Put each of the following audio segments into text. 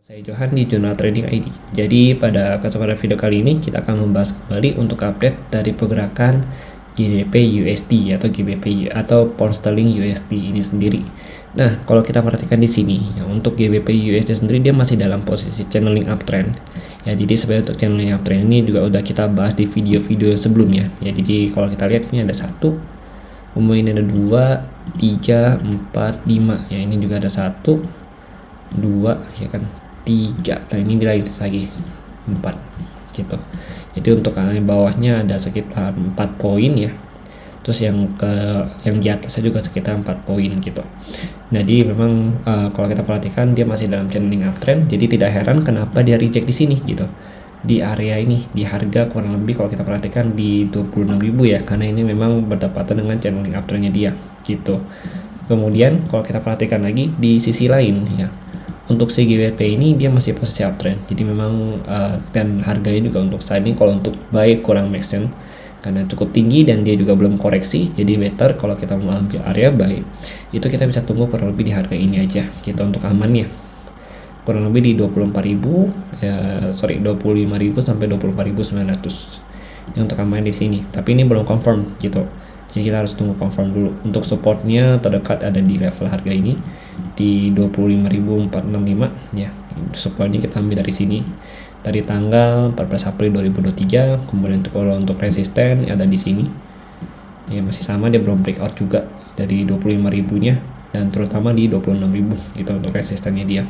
Saya Johan di Jurnal Trading ID. Jadi pada kesempatan video kali ini kita akan membahas kembali untuk update dari pergerakan GBP USD atau GBP atau Pound Sterling USD ini sendiri. Nah, kalau kita perhatikan di sini, ya, untuk GBP USD sendiri dia masih dalam posisi channeling uptrend. Ya, jadi sebenarnya untuk channeling uptrend ini juga udah kita bahas di video-video sebelumnya. Ya, jadi kalau kita lihat ini ada satu, kemudian ada 2, 3, 4, 5. Ya, ini juga ada 1, 2, ya kan, 3. Nah, ini lagi 4 gitu. Jadi untuk yang bawahnya ada sekitar 4 poin ya. Terus yang di atasnya juga sekitar 4 poin gitu. Jadi memang kalau kita perhatikan dia masih dalam channeling uptrend. Jadi tidak heran kenapa dia reject di sini gitu. Di area ini di harga kurang lebih kalau kita perhatikan di 26.000 ya, karena ini memang berdepatan dengan channeling uptrendnya dia gitu. Kemudian kalau kita perhatikan lagi di sisi lain ya, untuk si GBP ini dia masih posisi uptrend, jadi memang dan harganya juga untuk saat ini kalau untuk buy kurang make sense karena cukup tinggi dan dia juga belum koreksi. Jadi better kalau kita mau ambil area buy itu kita bisa tunggu kurang lebih di harga ini aja kita untuk amannya, kurang lebih di 24.000 ya, 25.000 sampai 24.900 ini untuk aman di sini. Tapi ini belum confirm gitu, jadi kita harus tunggu confirm dulu. Untuk supportnya terdekat ada di level harga ini di 25.465 ya. Supportnya kita ambil dari sini dari tanggal 14 April 2023. Kemudian kalau untuk resisten ada di sini ya, masih sama, dia belum breakout juga dari 25.000 nya dan terutama di 26.000 gitu untuk resistennya dia.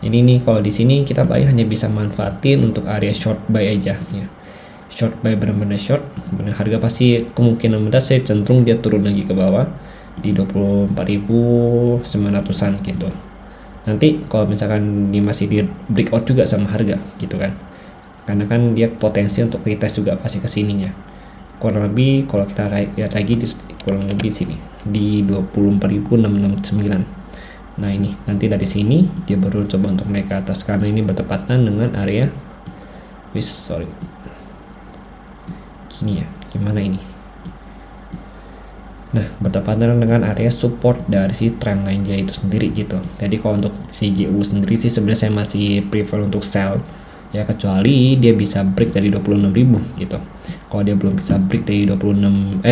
Jadi ini kalau di sini kita buy hanya bisa manfaatin untuk area short buy aja ya. Short buy benar-benar short, benar harga pasti kemungkinan besar saya cenderung dia turun lagi ke bawah di 24.900-an gitu. Nanti kalau misalkan dia masih di breakout juga sama harga gitu kan, karena kan dia potensi untuk retest juga pasti kesininya. Kurang lebih kalau kita lihat lagi di kurang lebih sini di 24.669. Nah ini nanti dari sini dia baru coba untuk naik ke atas karena ini bertepatan dengan area gini ya, gimana ini. Nah, bertepatan dengan area support dari si trend line dia itu sendiri gitu. Jadi kalau untuk CGU sendiri sih sebenarnya saya masih prefer untuk sell ya, kecuali dia bisa break dari 26.000 gitu. Kalau dia belum bisa break dari 26.000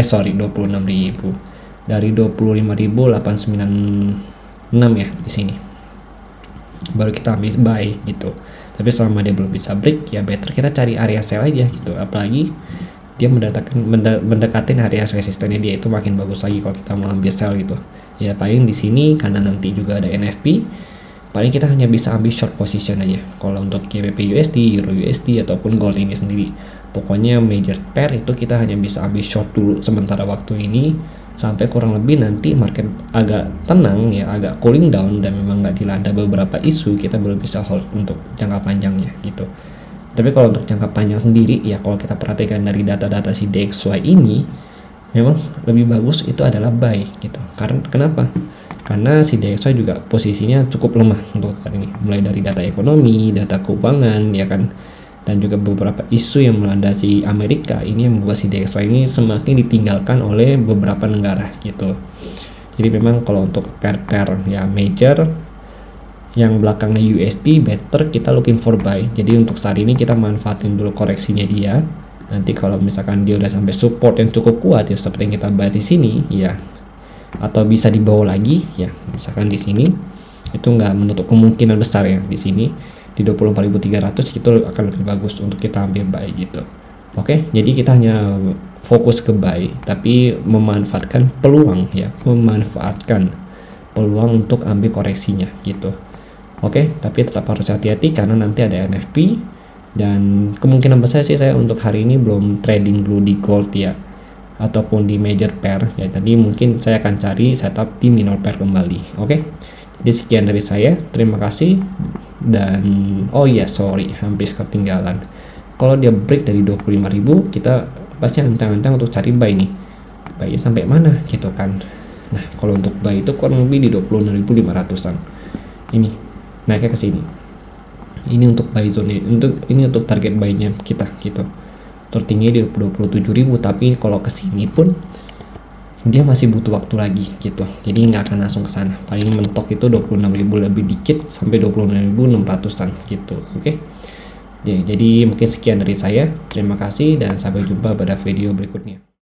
dari 25.896 ya di sini, baru kita ambil buy gitu. Tapi selama dia belum bisa break ya better kita cari area sell aja gitu. Apalagi dia mendekatin area resistennya dia, itu makin bagus lagi kalau kita mau ambil sell gitu ya. Paling di sini karena nanti juga ada NFP, paling kita hanya bisa ambil short position aja kalau untuk GBP USD, Euro USD ataupun gold ini sendiri. Pokoknya major pair itu kita hanya bisa ambil short dulu sementara waktu ini sampai kurang lebih nanti market agak tenang ya, agak cooling down dan memang nggak dilanda beberapa isu, kita belum bisa hold untuk jangka panjangnya gitu. Tapi kalau untuk jangka panjang sendiri ya, kalau kita perhatikan dari data-data si DXY ini memang lebih bagus itu adalah buy gitu. Karena kenapa? Karena si DXY juga posisinya cukup lemah untuk saat ini, mulai dari data ekonomi, data keuangan ya kan, dan juga beberapa isu yang melanda si Amerika ini yang membuat si DXY ini semakin ditinggalkan oleh beberapa negara gitu. Jadi memang kalau untuk pair-pair ya major yang belakangnya USD better kita looking for buy. Jadi untuk saat ini kita manfaatin dulu koreksinya dia. Nanti kalau misalkan dia udah sampai support yang cukup kuat ya seperti yang kita bahas di sini ya, atau bisa dibawa lagi ya, misalkan di sini itu nggak menutup kemungkinan besar ya, di sini di 24.300 itu akan lebih bagus untuk kita ambil buy gitu. Oke, jadi kita hanya fokus ke buy tapi memanfaatkan peluang ya, memanfaatkan peluang untuk ambil koreksinya gitu. Oke, tapi tetap harus hati-hati karena nanti ada NFP dan kemungkinan besar sih saya untuk hari ini belum trading dulu di gold ya ataupun di major pair ya. Tadi mungkin saya akan cari setup di minor pair kembali. Oke, jadi sekian dari saya, terima kasih. Dan oh iya sorry, hampir ketinggalan, kalau dia break dari 25.000 kita pasti ancang-ancang untuk cari buy nih, buy sampai mana gitu kan. Nah kalau untuk buy itu kurang lebih di 26.500an ini naiknya ke sini. Ini untuk buy zone, ini untuk target buy-nya kita gitu. Tertinggi di 27.000, tapi kalau ke sini pun dia masih butuh waktu lagi gitu. Jadi nggak akan langsung ke sana. Paling mentok itu 26.000 lebih dikit sampai 26.600-an gitu. Oke. Jadi mungkin sekian dari saya. Terima kasih dan sampai jumpa pada video berikutnya.